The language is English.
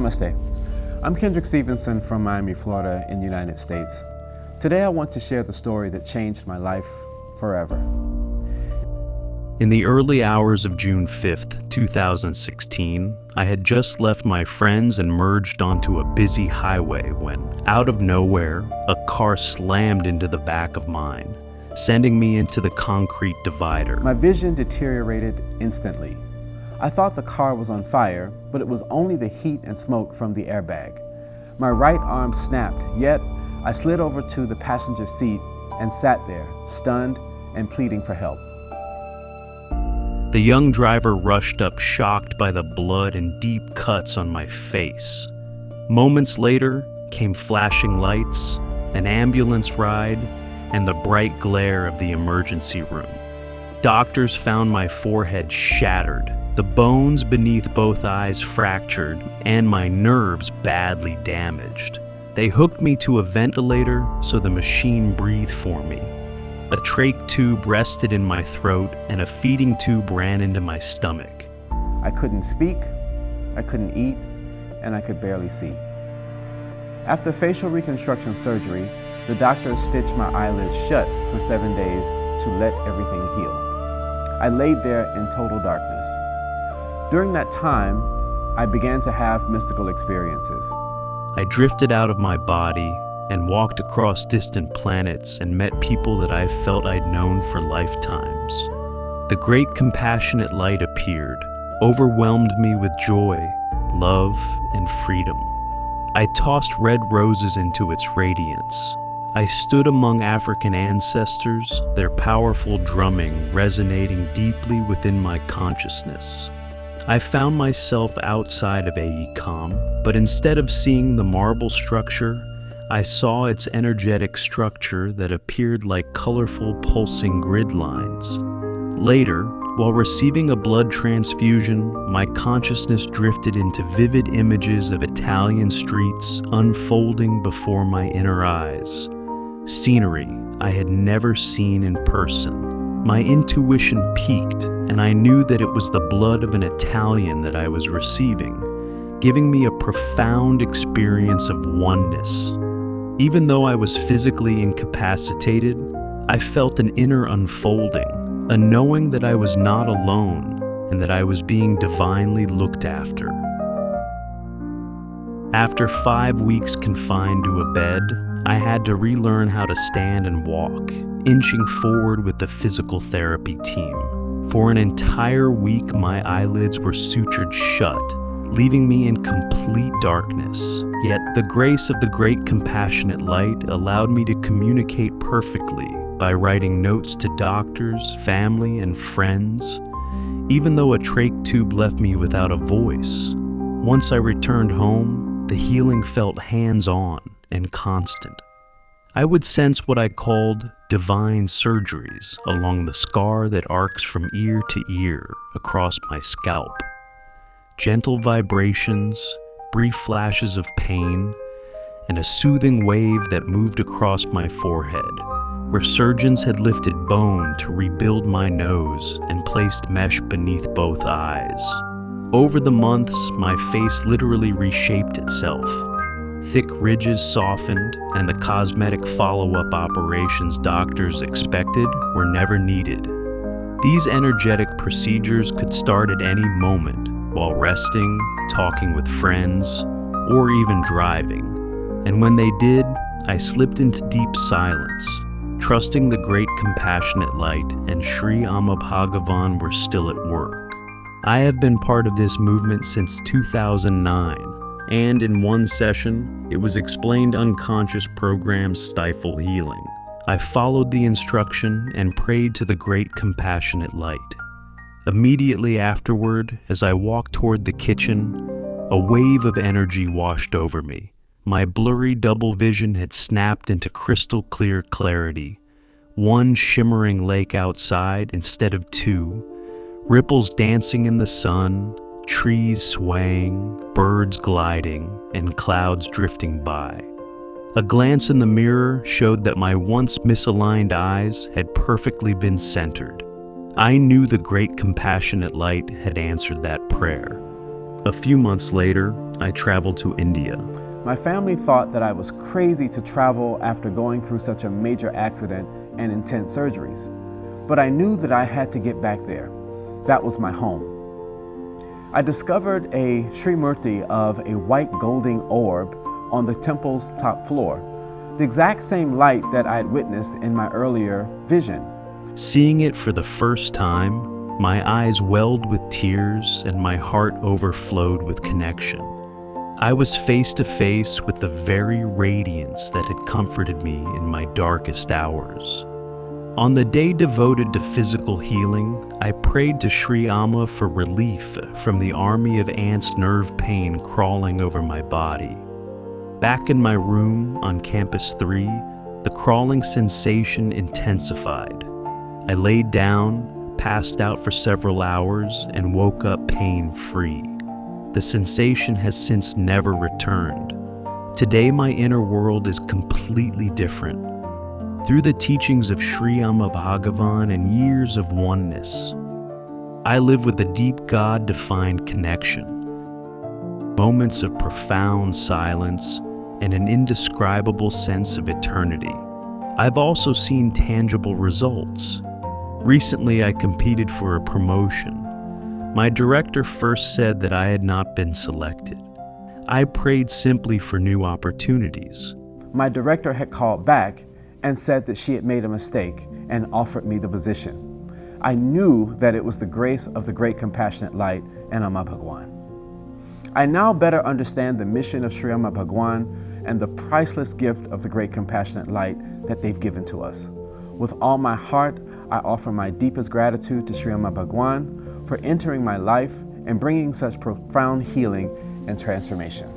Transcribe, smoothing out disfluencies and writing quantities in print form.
Namaste. I'm Kendrick Stevenson from Miami, Florida in the United States. Today I want to share the story that changed my life forever. In the early hours of June 5th, 2016, I had just left my friends and merged onto a busy highway when, out of nowhere, a car slammed into the back of mine, sending me into the concrete divider. My vision deteriorated instantly. I thought the car was on fire, but it was only the heat and smoke from the airbag. My right arm snapped, yet I slid over to the passenger seat and sat there, stunned and pleading for help. The young driver rushed up, shocked by the blood and deep cuts on my face. Moments later came flashing lights, an ambulance ride, and the bright glare of the emergency room. Doctors found my forehead shattered, the bones beneath both eyes fractured, and my nerves badly damaged. They hooked me to a ventilator so the machine breathed for me. A trach tube rested in my throat, and a feeding tube ran into my stomach. I couldn't speak, I couldn't eat, and I could barely see. After facial reconstruction surgery, the doctors stitched my eyelids shut for 7 days to let everything heal. I laid there in total darkness. During that time, I began to have mystical experiences. I drifted out of my body and walked across distant planets and met people that I felt I'd known for lifetimes. The great compassionate light appeared, overwhelmed me with joy, love, and freedom. I tossed red roses into its radiance. I stood among African ancestors, their powerful drumming resonating deeply within my consciousness. I found myself outside of AECOM, but instead of seeing the marble structure, I saw its energetic structure that appeared like colorful pulsing grid lines. Later, while receiving a blood transfusion, my consciousness drifted into vivid images of Italian streets unfolding before my inner eyes. Scenery I had never seen in person. My intuition peaked, and I knew that it was the blood of an Italian that I was receiving, giving me a profound experience of oneness. Even though I was physically incapacitated, I felt an inner unfolding, a knowing that I was not alone and that I was being divinely looked after. After 5 weeks confined to a bed, I had to relearn how to stand and walk, inching forward with the physical therapy team. For an entire week, my eyelids were sutured shut, leaving me in complete darkness. Yet the grace of the great compassionate light allowed me to communicate perfectly by writing notes to doctors, family, and friends, even though a trach tube left me without a voice. Once I returned home, the healing felt hands-on and constant. I would sense what I called divine surgeries along the scar that arcs from ear to ear across my scalp. Gentle vibrations, brief flashes of pain, and a soothing wave that moved across my forehead, where surgeons had lifted bone to rebuild my nose and placed mesh beneath both eyes. Over the months, my face literally reshaped itself. Thick ridges softened, and the cosmetic follow-up operations doctors expected were never needed. These energetic procedures could start at any moment, while resting, talking with friends, or even driving. And when they did, I slipped into deep silence, trusting the great compassionate light and Sri Amma Bhagavan were still at work. I have been part of this movement since 2009. And in one session, it was explained unconscious programs stifle healing. I followed the instruction and prayed to the great compassionate light. Immediately afterward, as I walked toward the kitchen, a wave of energy washed over me. My blurry double vision had snapped into crystal clear clarity. One shimmering lake outside instead of two, ripples dancing in the sun, trees swaying, birds gliding, and clouds drifting by. A glance in the mirror showed that my once misaligned eyes had perfectly been centered. I knew the great compassionate light had answered that prayer. A few months later, I traveled to India. My family thought that I was crazy to travel after going through such a major accident and intense surgeries. But I knew that I had to get back there. That was my home. I discovered a Sri Murti of a white golden orb on the temple's top floor, the exact same light that I had witnessed in my earlier vision. Seeing it for the first time, my eyes welled with tears and my heart overflowed with connection. I was face to face with the very radiance that had comforted me in my darkest hours. On the day devoted to physical healing, I prayed to Sri Amma for relief from the army of ants' nerve pain crawling over my body. Back in my room on Campus 3, the crawling sensation intensified. I laid down, passed out for several hours, and woke up pain-free. The sensation has since never returned. Today, my inner world is completely different. Through the teachings of Sri Amma Bhagavan and years of oneness, I live with a deep God-defined connection. Moments of profound silence and an indescribable sense of eternity. I've also seen tangible results. Recently, I competed for a promotion. My director first said that I had not been selected. I prayed simply for new opportunities. My director had called back and said that she had made a mistake and offered me the position. I knew that it was the grace of the great compassionate light and Amma Bhagavan. I now better understand the mission of Sri Amma Bhagavan and the priceless gift of the great compassionate light that they've given to us. With all my heart, I offer my deepest gratitude to Sri Amma Bhagavan for entering my life and bringing such profound healing and transformation.